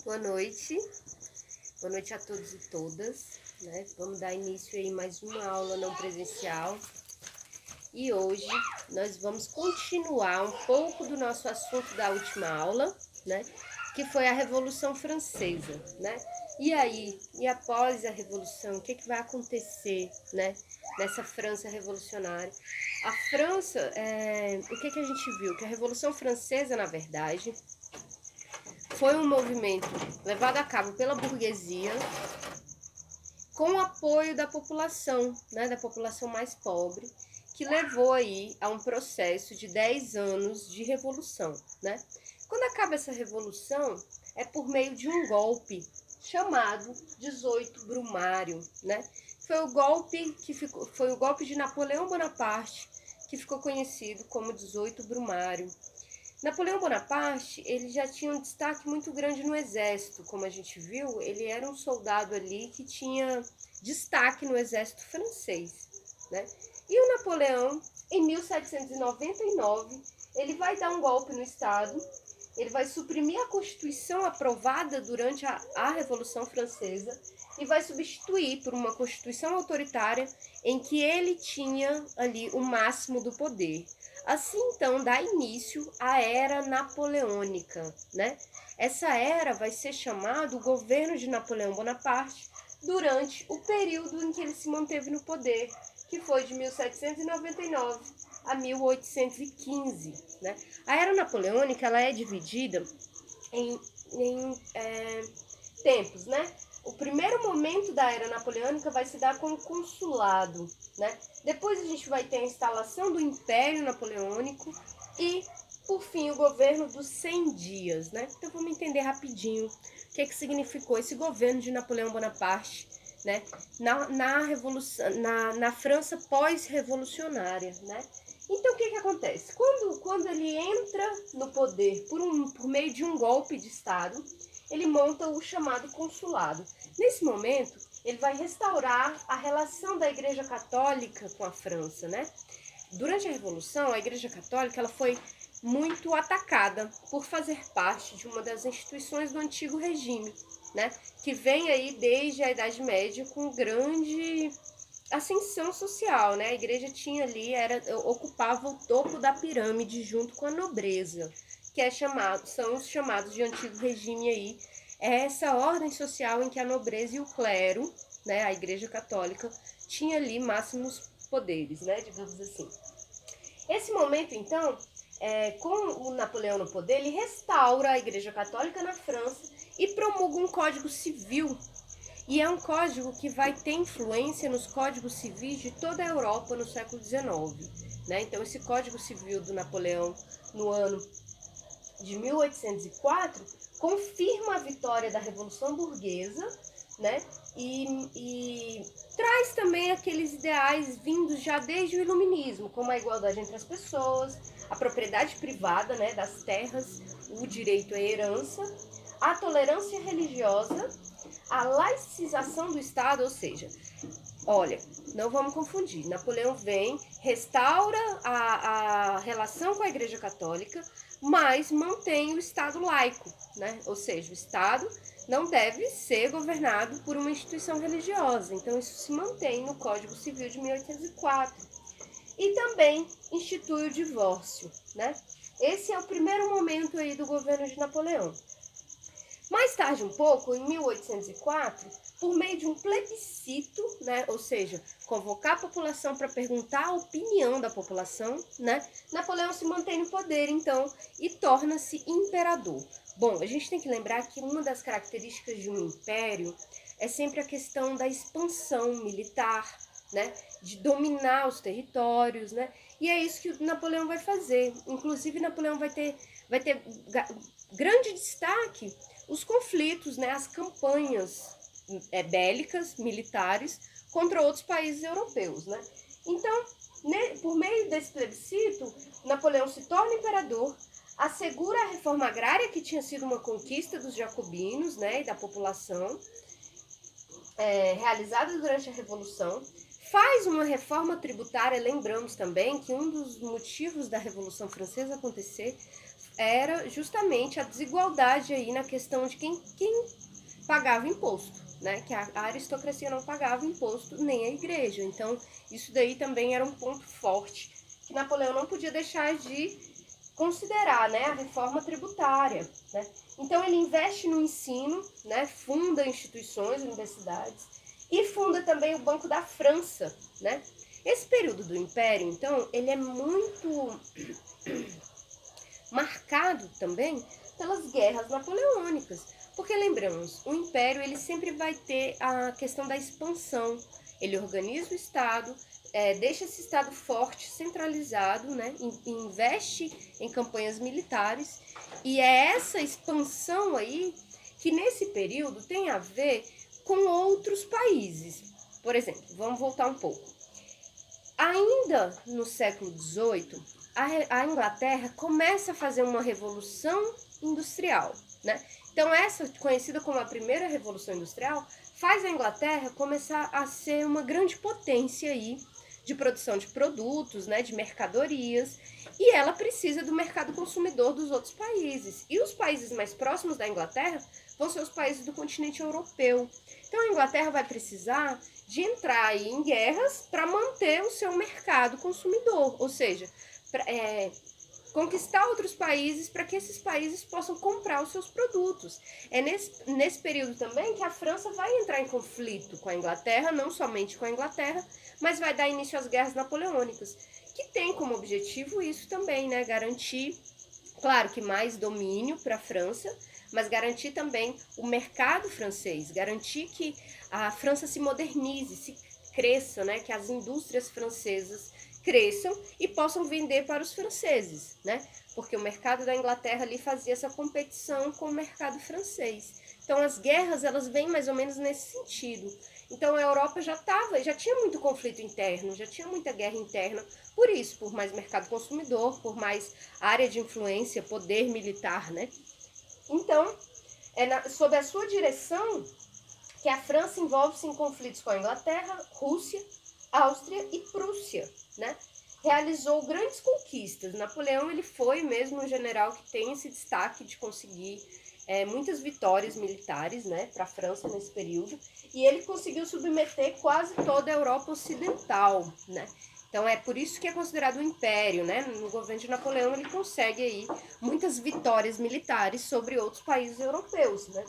Boa noite a todos e todas, né? Vamos dar início aí mais uma aula não presencial e hoje nós vamos continuar um pouco do nosso assunto da última aula, né? Que foi a Revolução Francesa, né? E aí, e após a Revolução, o que vai acontecer, né? Nessa França revolucionária. A França, o que a gente viu? Que a Revolução Francesa, na verdade, foi um movimento levado a cabo pela burguesia com o apoio da população, né, da população mais pobre, que levou aí a um processo de 10 anos de revolução, né? Quando acaba essa revolução, é por meio de um golpe chamado 18 Brumário, né? Foi o golpe de Napoleão Bonaparte, que ficou conhecido como 18 Brumário. Napoleão Bonaparte, ele já tinha um destaque muito grande no exército, como a gente viu, ele era um soldado ali que tinha destaque no exército francês, né? E o Napoleão, em 1799, ele vai dar um golpe no Estado, ele vai suprimir a Constituição aprovada durante a Revolução Francesa e vai substituir por uma Constituição autoritária em que ele tinha ali o máximo do poder. Assim, então, dá início à Era Napoleônica, né? Essa era vai ser chamada o governo de Napoleão Bonaparte durante o período em que ele se manteve no poder, que foi de 1799 a 1815, né? A Era Napoleônica ela é dividida em tempos, né? O primeiro momento da Era Napoleônica vai se dar com o consulado, né? Depois a gente vai ter a instalação do Império Napoleônico e, por fim, o governo dos 100 dias, né? Então vamos entender rapidinho o que significou esse governo de Napoleão Bonaparte, né? Na revolução, na França pós-revolucionária, né? Então o que acontece? Quando ele entra no poder por meio de um golpe de Estado, ele monta o chamado consulado. Nesse momento, ele vai restaurar a relação da Igreja Católica com a França, né? Durante a Revolução, a Igreja Católica ela foi muito atacada por fazer parte de uma das instituições do antigo regime, né? Que vem aí desde a Idade Média com grande ascensão social, né? A igreja tinha ali, ocupava o topo da pirâmide junto com a nobreza, que são os chamados de antigo regime aí. É essa ordem social em que a nobreza e o clero, né, a igreja católica, tinha ali máximos poderes, né, digamos assim. Esse momento, então, com o Napoleão no poder, ele restaura a igreja católica na França e promulga um código civil. E é um código que vai ter influência nos códigos civis de toda a Europa no século XIX. Né? Então, esse Código Civil do Napoleão, no ano de 1804, confirma a vitória da Revolução Burguesa, né? E traz também aqueles ideais vindos já desde o Iluminismo, como a igualdade entre as pessoas, a propriedade privada, né, das terras, o direito à herança, a tolerância religiosa, a laicização do Estado, ou seja, olha, não vamos confundir. Napoleão vem, restaura a relação com a Igreja Católica, mas mantém o Estado laico, né? Ou seja, o Estado não deve ser governado por uma instituição religiosa. Então, isso se mantém no Código Civil de 1804. E também institui o divórcio, né? Esse é o primeiro momento aí do governo de Napoleão. Mais tarde um pouco, em 1804, por meio de um plebiscito, né, ou seja, convocar a população para perguntar a opinião da população, né, Napoleão se mantém no poder, então, e torna-se imperador. Bom, a gente tem que lembrar que uma das características de um império é sempre a questão da expansão militar, né, de dominar os territórios, né, e é isso que Napoleão vai fazer. Inclusive, Napoleão vai ter grande destaque os conflitos, né, as campanhas bélicas, militares, contra outros países europeus. Né? Então, por meio desse plebiscito, Napoleão se torna imperador, assegura a reforma agrária, que tinha sido uma conquista dos jacobinos, né, e da população, realizada durante a Revolução, faz uma reforma tributária. Lembramos também que um dos motivos da Revolução Francesa acontecer era justamente a desigualdade aí na questão de quem pagava imposto, né? Que a aristocracia não pagava imposto, nem a igreja. Então, isso daí também era um ponto forte que Napoleão não podia deixar de considerar, né? A reforma tributária, né? Então, ele investe no ensino, né? Funda instituições, universidades, e funda também o Banco da França, né? Esse período do Império, então, ele é muito marcado também pelas guerras napoleônicas. Porque lembramos, o Império ele sempre vai ter a questão da expansão. Ele organiza o Estado, deixa esse Estado forte, centralizado, né? Investe em campanhas militares. E é essa expansão aí que nesse período tem a ver com outros países. Por exemplo, vamos voltar um pouco. Ainda no século XVIII, a Inglaterra começa a fazer uma revolução industrial, né? Então essa, conhecida como a primeira revolução industrial, faz a Inglaterra começar a ser uma grande potência aí de produção de produtos, né, de mercadorias, e ela precisa do mercado consumidor dos outros países. E os países mais próximos da Inglaterra vão ser os países do continente europeu. Então a Inglaterra vai precisar de entrar aí em guerras para manter o seu mercado consumidor, ou seja, conquistar outros países para que esses países possam comprar os seus produtos. É nesse período também que a França vai entrar em conflito com a Inglaterra, não somente com a Inglaterra, mas vai dar início às guerras napoleônicas, que tem como objetivo isso também, né? Garantir, claro que mais domínio para a França, mas garantir também o mercado francês, garantir que a França se modernize, se cresça, né? Que as indústrias francesas cresçam e possam vender para os franceses, né? Porque o mercado da Inglaterra ali fazia essa competição com o mercado francês. Então as guerras elas vêm mais ou menos nesse sentido. Então a Europa já tinha muito conflito interno, já tinha muita guerra interna, por isso, por mais mercado consumidor, por mais área de influência, poder militar, né? Então, sob a sua direção que a França envolve-se em conflitos com a Inglaterra, Rússia, Áustria e Prússia, né? Realizou grandes conquistas. Napoleão ele foi mesmo um general que tem esse destaque de conseguir muitas vitórias militares, né, para a França nesse período, e ele conseguiu submeter quase toda a Europa Ocidental, né? Então é por isso que é considerado um império, né? No governo de Napoleão ele consegue aí muitas vitórias militares sobre outros países europeus, né?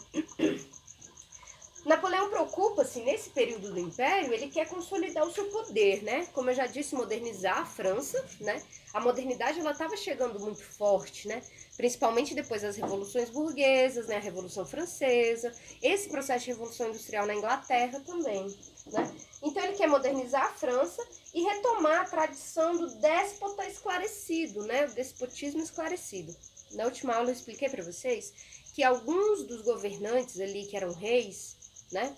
Napoleão preocupa-se, nesse período do Império, ele quer consolidar o seu poder, né? Como eu já disse, modernizar a França, né? A modernidade, ela estava chegando muito forte, né? Principalmente depois das revoluções burguesas, né? A Revolução Francesa, esse processo de revolução industrial na Inglaterra também, né? Então ele quer modernizar a França e retomar a tradição do déspota esclarecido, né? O despotismo esclarecido. Na última aula eu expliquei para vocês que alguns dos governantes ali, que eram reis, né?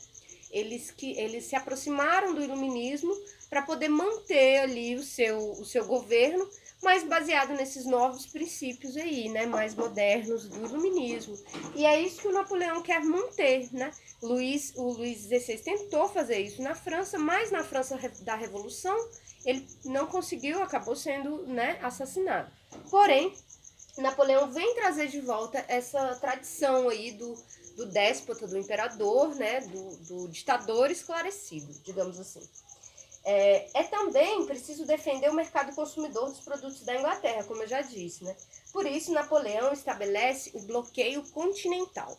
Eles se aproximaram do iluminismo para poder manter ali o seu governo, mas baseado nesses novos princípios aí, né? Mais modernos do iluminismo. E é isso que o Napoleão quer manter, né? O Luís XVI tentou fazer isso na França, mas na França da Revolução ele não conseguiu, acabou sendo, né, assassinado. Porém, Napoleão vem trazer de volta essa tradição aí do déspota, do imperador, né, do ditador esclarecido, digamos assim. Também preciso defender o mercado consumidor dos produtos da Inglaterra, como eu já disse, né? Por isso, Napoleão estabelece o bloqueio continental.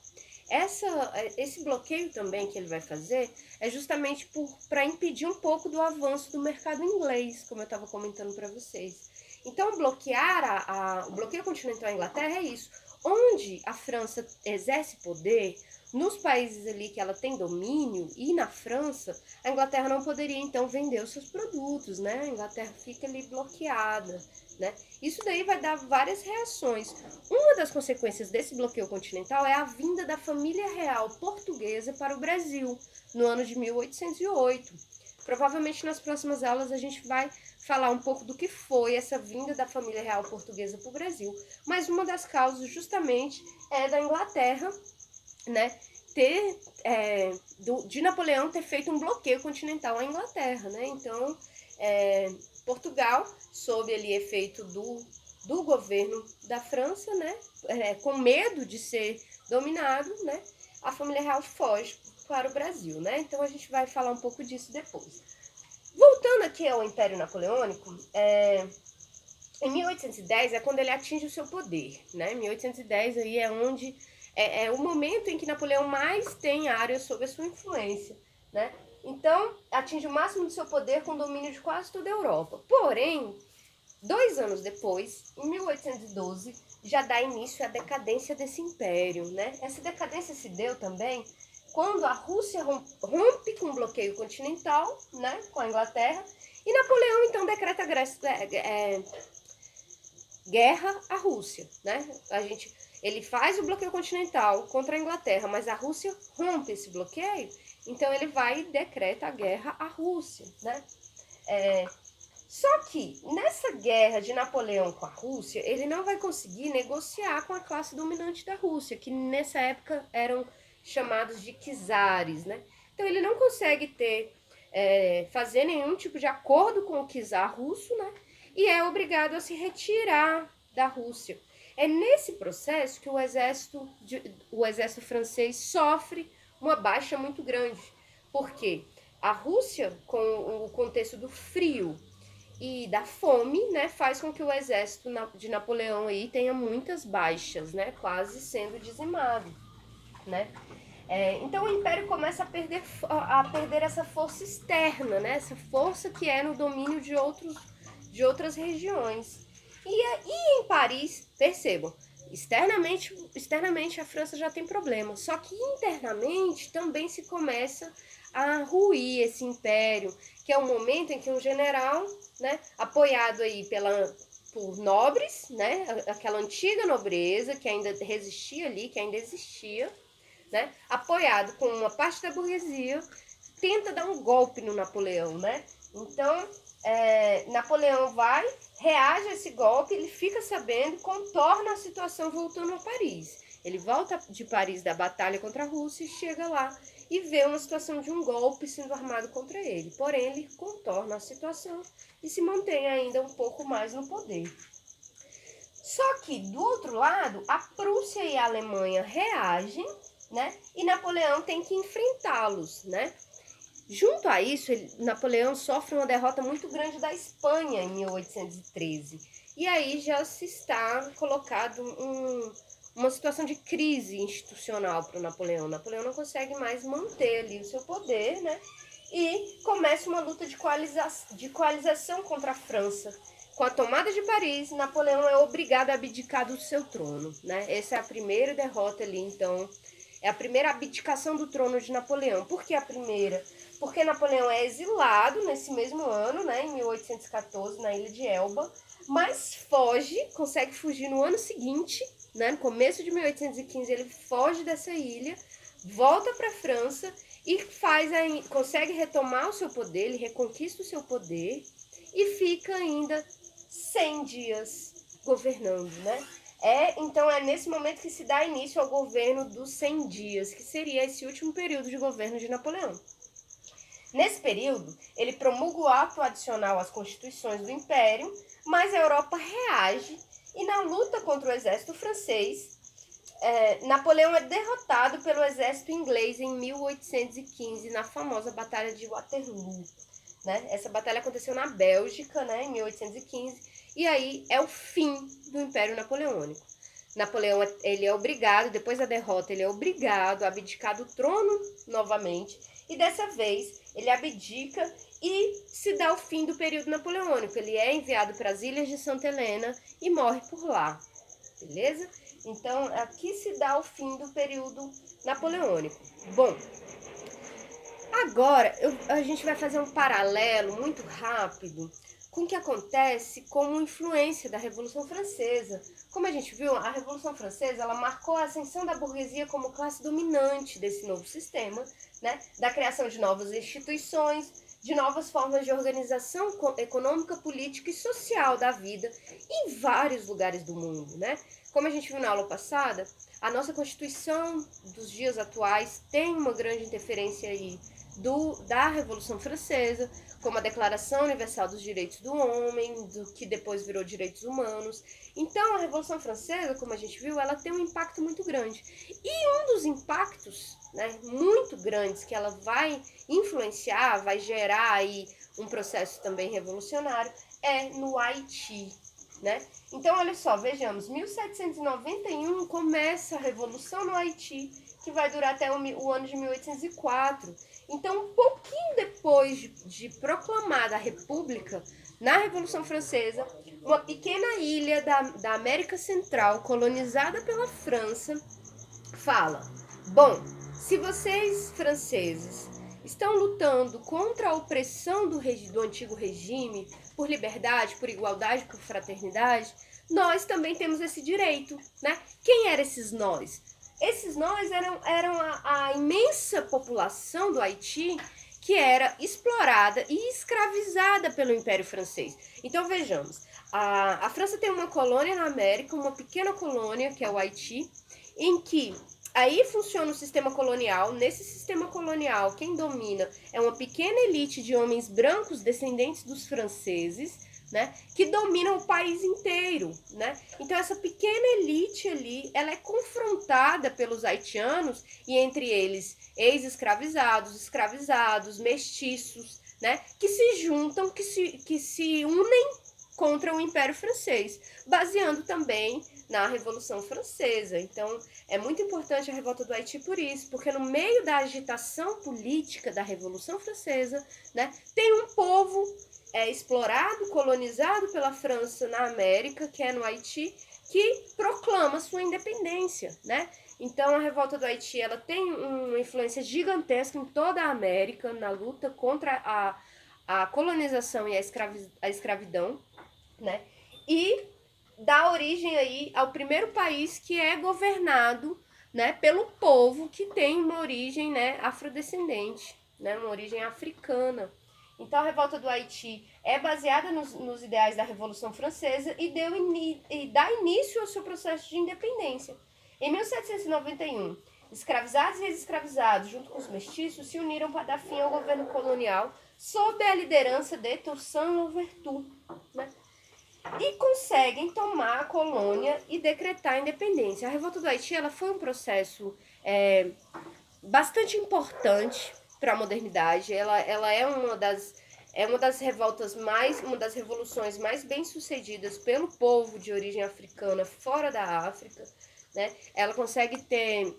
Esse bloqueio também que ele vai fazer é justamente para impedir um pouco do avanço do mercado inglês, como eu estava comentando para vocês. Então, bloquear o bloqueio continental à Inglaterra é isso. Onde a França exerce poder, nos países ali que ela tem domínio, e na França, a Inglaterra não poderia, então, vender os seus produtos, né? A Inglaterra fica ali bloqueada, né? Isso daí vai dar várias reações. Uma das consequências desse bloqueio continental é a vinda da família real portuguesa para o Brasil, no ano de 1808. Provavelmente nas próximas aulas a gente vai falar um pouco do que foi essa vinda da família real portuguesa para o Brasil. Mas uma das causas justamente é da Inglaterra, né, de Napoleão ter feito um bloqueio continental à Inglaterra, né? Então, Portugal, sob ali efeito do governo da França, né, com medo de ser dominado, né, a família real foge para o Brasil, né? Então a gente vai falar um pouco disso depois. Voltando aqui ao Império Napoleônico, em 1810 é quando ele atinge o seu poder, né? 1810 aí é onde é o momento em que Napoleão mais tem área sob a sua influência, né? Então atinge o máximo do seu poder com domínio de quase toda a Europa. Porém, 2 anos depois, em 1812, já dá início à decadência desse império, né? Essa decadência se deu também quando a Rússia rompe com o bloqueio continental, né, com a Inglaterra, e Napoleão então decreta guerra à Rússia, né? Ele faz o bloqueio continental contra a Inglaterra, mas a Rússia rompe esse bloqueio, então ele vai e decreta a guerra à Rússia, né? Só que nessa guerra de Napoleão com a Rússia, ele não vai conseguir negociar com a classe dominante da Rússia, que nessa época eram chamados de czares, né? Então ele não consegue fazer nenhum tipo de acordo com o czar russo, né? E é obrigado a se retirar da Rússia. É nesse processo que o exército francês sofre uma baixa muito grande. Por quê? A Rússia, com o contexto do frio e da fome, né, faz com que o exército de Napoleão aí tenha muitas baixas, né, quase sendo dizimado, né? Então o Império começa a perder essa força externa, né, essa força que é no domínio de outras regiões. E em Paris, percebam, externamente a França já tem problema, só que internamente também se começa a ruir esse império, que é o momento em que um general, né, apoiado aí por nobres, né, aquela antiga nobreza que ainda resistia ali, que ainda existia, né, apoiado com uma parte da burguesia, tenta dar um golpe no Napoleão, né? Então, Napoleão reage a esse golpe, ele fica sabendo, contorna a situação voltando a Paris. Ele volta de Paris da batalha contra a Rússia e chega lá e vê uma situação de um golpe sendo armado contra ele. Porém, ele contorna a situação e se mantém ainda um pouco mais no poder. Só que, do outro lado, a Prússia e a Alemanha reagem, né? E Napoleão tem que enfrentá-los, né? Junto a isso, Napoleão sofre uma derrota muito grande da Espanha em 1813. E aí já se está colocado uma situação de crise institucional para o Napoleão. Napoleão não consegue mais manter ali o seu poder, né? E começa uma luta de coalização contra a França. Com a tomada de Paris, Napoleão é obrigado a abdicar do seu trono, né? Essa é a primeira derrota ali, então, é a primeira abdicação do trono de Napoleão. Por que a primeira? Porque Napoleão é exilado nesse mesmo ano, né, em 1814, na ilha de Elba, mas consegue fugir no ano seguinte, né, no começo de 1815 ele foge dessa ilha, volta para a França e consegue retomar o seu poder, ele reconquista o seu poder e fica ainda 100 dias governando, né? Então é nesse momento que se dá início ao governo dos 100 dias, que seria esse último período de governo de Napoleão. Nesse período, ele promulga o ato adicional às constituições do Império, mas a Europa reage e na luta contra o exército francês, Napoleão é derrotado pelo exército inglês em 1815, na famosa Batalha de Waterloo. Né? Essa batalha aconteceu na Bélgica, né, em 1815, e aí é o fim do Império Napoleônico. Napoleão, ele é obrigado, depois da derrota, ele é obrigado a abdicar do trono novamente, e dessa vez ele abdica e se dá o fim do período napoleônico. Ele é enviado para as Ilhas de Santa Helena e morre por lá, beleza? Então, aqui se dá o fim do período napoleônico. Bom, agora a gente vai fazer um paralelo muito rápido com o que acontece como influência da Revolução Francesa. Como a gente viu, a Revolução Francesa ela marcou a ascensão da burguesia como classe dominante desse novo sistema, né? Da criação de novas instituições, de novas formas de organização econômica, política e social da vida em vários lugares do mundo, né? como a gente viu na aula passada, a nossa Constituição dos dias atuais tem uma grande interferência aí da Revolução Francesa, como a Declaração Universal dos Direitos do Homem, do que depois virou Direitos Humanos. Então, a Revolução Francesa, como a gente viu, ela tem um impacto muito grande. E um dos impactos, né, muito grandes que ela vai influenciar, vai gerar aí um processo também revolucionário, é no Haiti, né? Então, olha só, vejamos, 1791 começa a Revolução no Haiti, que vai durar até o ano de 1804. Então, um pouquinho depois de proclamada a República, na Revolução Francesa, uma pequena ilha da América Central, colonizada pela França, fala: bom, se vocês, franceses, estão lutando contra a opressão do antigo regime, por liberdade, por igualdade, por fraternidade, nós também temos esse direito, né? Quem eram esses nós? Esses nós eram a imensa população do Haiti que era explorada e escravizada pelo Império Francês. Então vejamos, a França tem uma colônia na América, uma pequena colônia que é o Haiti, em que aí funciona o sistema colonial. Nesse sistema colonial, quem domina é uma pequena elite de homens brancos descendentes dos franceses, né, que dominam o país inteiro, né? Então essa pequena elite ali, ela é confrontada pelos haitianos e entre eles ex-escravizados, escravizados, mestiços, né, que se juntam, que se unem contra o Império Francês, baseando também na Revolução Francesa. Então, é muito importante a revolta do Haiti por isso, porque no meio da agitação política da Revolução Francesa, né, tem um povo explorado, colonizado pela França na América, que é no Haiti, que proclama sua independência, né? Então, a revolta do Haiti, ela tem uma influência gigantesca em toda a América, na luta contra a colonização e a escravidão, né? E dá origem aí ao primeiro país que é governado, né, pelo povo que tem uma origem, né, afrodescendente, né, uma origem africana. Então a revolta do Haiti é baseada nos ideais da Revolução Francesa e dá início ao seu processo de independência. Em 1791, escravizados e ex-escravizados, junto com os mestiços, se uniram para dar fim ao governo colonial sob a liderança de Toussaint Louverture, né? E conseguem tomar a colônia e decretar a independência. A revolta do Haiti, ela foi um processo bastante importante para a modernidade. Ela é uma das revoltas uma das revoluções mais bem sucedidas pelo povo de origem africana fora da África, né? Ela consegue ter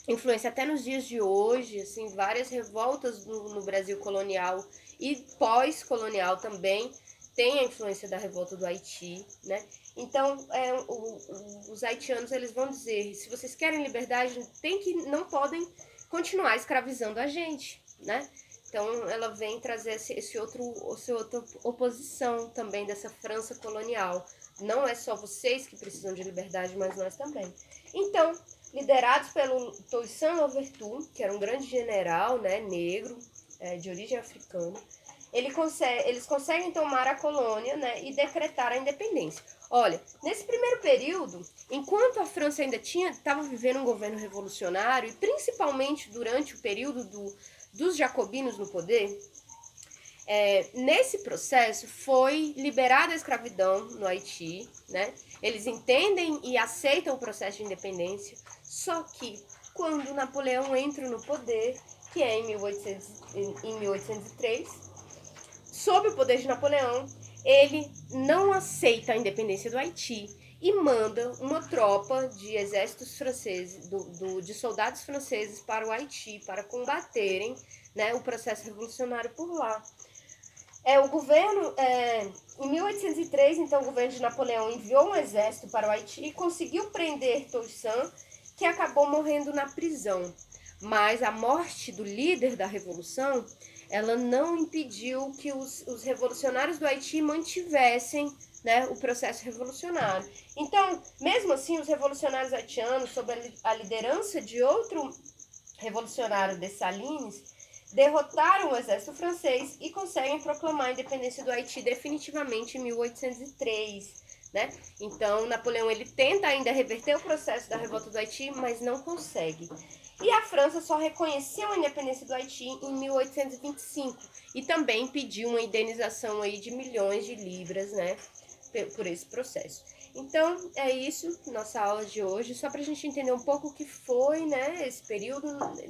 influência até nos dias de hoje, assim, várias revoltas no Brasil colonial e pós-colonial também tem a influência da revolta do Haiti, né? Então, os haitianos, eles vão dizer, se vocês querem liberdade, não podem continuar escravizando a gente, né? Então, ela vem trazer essa outra oposição também dessa França colonial. Não é só vocês que precisam de liberdade, mas nós também. Então, liderados pelo Toussaint Louverture, que era um grande general, né, negro, de origem africana, eles conseguem tomar a colônia, né, e decretar a independência. Olha, nesse primeiro período, enquanto a França ainda estava vivendo um governo revolucionário, e principalmente durante o período dos jacobinos no poder, nesse processo foi liberada a escravidão no Haiti, né? Eles entendem e aceitam o processo de independência, só que quando Napoleão entra no poder, que é em 1803, sob o poder de Napoleão, ele não aceita a independência do Haiti e manda uma tropa de exércitos franceses, de soldados franceses para o Haiti, para combaterem, né, o processo revolucionário por lá. O governo, em 1803, então, o governo de Napoleão enviou um exército para o Haiti e conseguiu prender Toussaint, que acabou morrendo na prisão. Mas a morte do líder da revolução, ela não impediu que os revolucionários do Haiti mantivessem, né, o processo revolucionário. Então, mesmo assim, os revolucionários haitianos, sob a liderança de outro revolucionário, Dessalines, derrotaram o exército francês e conseguem proclamar a independência do Haiti definitivamente em 1803. né? Então, Napoleão ele tenta ainda reverter o processo da revolta do Haiti, mas não consegue. E a França só reconheceu a independência do Haiti em 1825 e também pediu uma indenização aí de milhões de libras, né, por esse processo. Então, é isso, nossa aula de hoje, só para a gente entender um pouco o que foi, né, esse período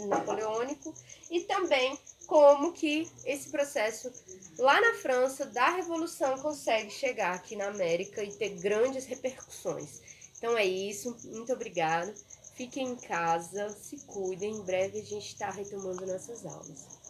napoleônico e também como que esse processo lá na França da Revolução consegue chegar aqui na América e ter grandes repercussões. Então é isso, muito obrigada. Fiquem em casa, se cuidem, em breve a gente está retomando nossas aulas.